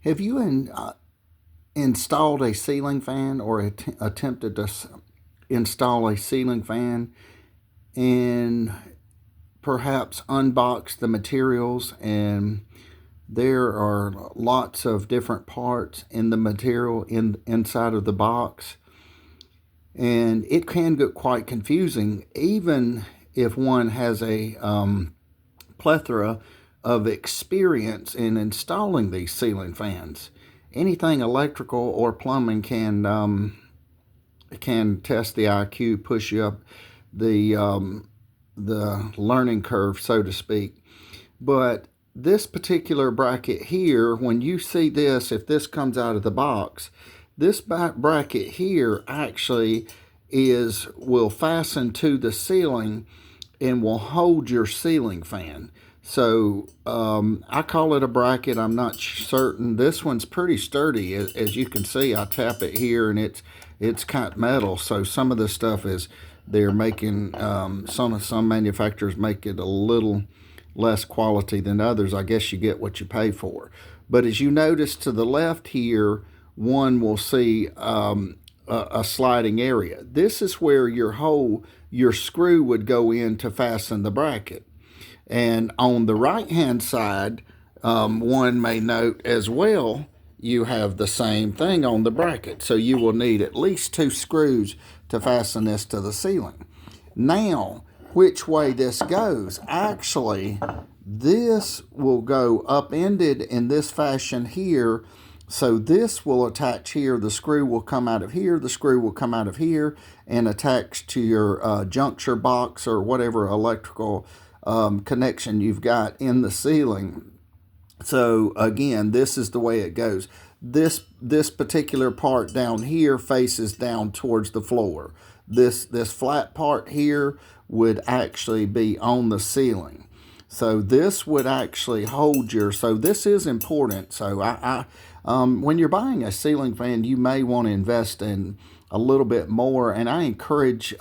Have you installed a ceiling fan or attempted to install a ceiling fan and perhaps unbox the materials? And there are lots of different parts in the material inside of the box, and it can get quite confusing even if one has a plethora of experience in installing these ceiling fans. Anything electrical or plumbing can test the IQ, push you up the learning curve, so to speak. But this particular bracket here, when you see this, if this comes out of the box, this back bracket here actually will fasten to the ceiling and will hold your ceiling fan. So I call it a bracket. I'm not certain. This one's pretty sturdy, as you can see. I tap it here, and it's kind of metal. So some of the stuff is they're making some manufacturers make it a little less quality than others. I guess you get what you pay for. But as you notice to the left here, one will see a sliding area. This is where your screw would go in to fasten the bracket. And on the right hand side, one may note as well, you have the same thing on the bracket. So you will need at least 2 screws to fasten this to the ceiling. Now, which way this goes? Actually, this will go upended in this fashion here. So this will attach here. The screw will come out of here. The screw will come out of here and attach to your juncture box or whatever electrical connection you've got in the ceiling. So again, this is the way it goes. This particular part down here faces down towards the floor. This flat part here would actually be on the ceiling. So this would actually hold your. So this is important. So when you're buying a ceiling fan, you may want to invest in a little bit more, and I encourage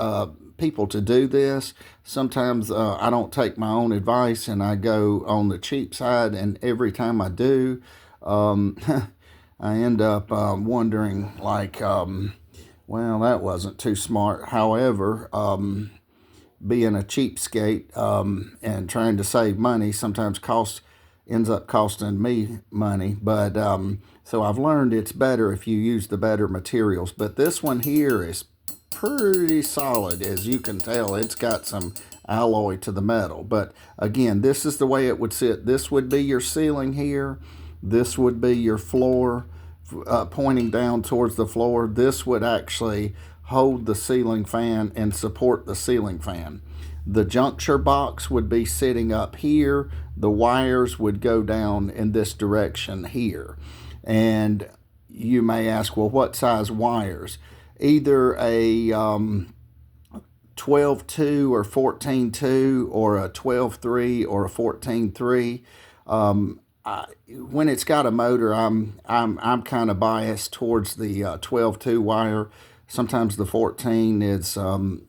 people to do this. Sometimes I don't take my own advice and I go on the cheap side, and every time I do, I end up wondering, like, well, that wasn't too smart. However, being a cheapskate and trying to save money sometimes ends up costing me money. But so I've learned it's better if you use the better materials. But this one here is pretty solid, as you can tell. It's got some alloy to the metal. But again, this is the way it would sit. This would be your ceiling here. This would be your floor, pointing down towards the floor. This would actually hold the ceiling fan and support the ceiling fan. The juncture box would be sitting up here. The wires would go down in this direction here. And you may ask, well, what size wires? Either a 12-2 or 14-2 or a 12-3 or a 14-3. When it's got a motor, I'm kind of biased towards the 12-2 wire. Sometimes the 14 is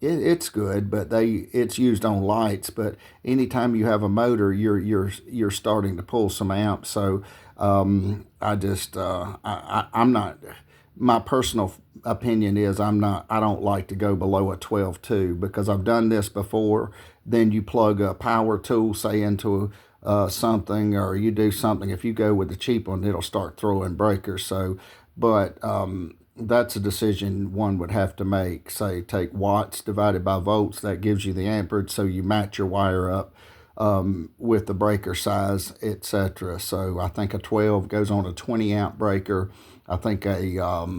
it's good, but it's used on lights. But anytime you have a motor, you're starting to pull some amps. So I'm not. My personal opinion is I don't like to go below a 12-2 because I've done this before. Then you plug a power tool, say, into something, or you do something. If you go with the cheap one, it'll start throwing breakers. So, but that's a decision one would have to make. Say, take watts divided by volts. That gives you the amperage, so you match your wire up with the breaker size, etc. So I think a 12 goes on a 20 amp breaker. I think a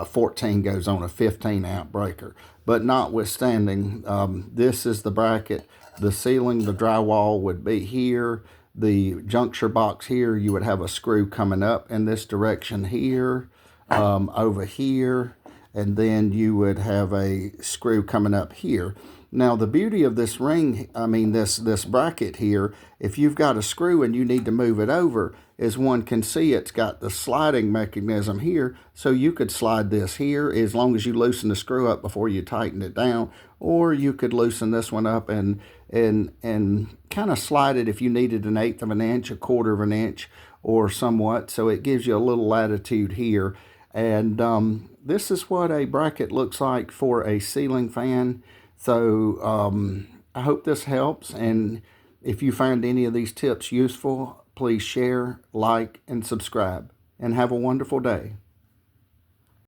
14 goes on a 15 amp breaker. But notwithstanding, this is the bracket. The ceiling, the drywall would be here. The juncture box here, you would have a screw coming up in this direction here, over here, and then you would have a screw coming up here. Now, the beauty of this this bracket here, if you've got a screw and you need to move it over, as one can see, it's got the sliding mechanism here, so you could slide this here as long as you loosen the screw up before you tighten it down, or you could loosen this one up and kind of slide it if you needed 1/8 of an inch, 1/4 of an inch, or somewhat, so it gives you a little latitude here. And this is what a bracket looks like for a ceiling fan. So I hope this helps, and if you find any of these tips useful, please share, like, and subscribe, and have a wonderful day.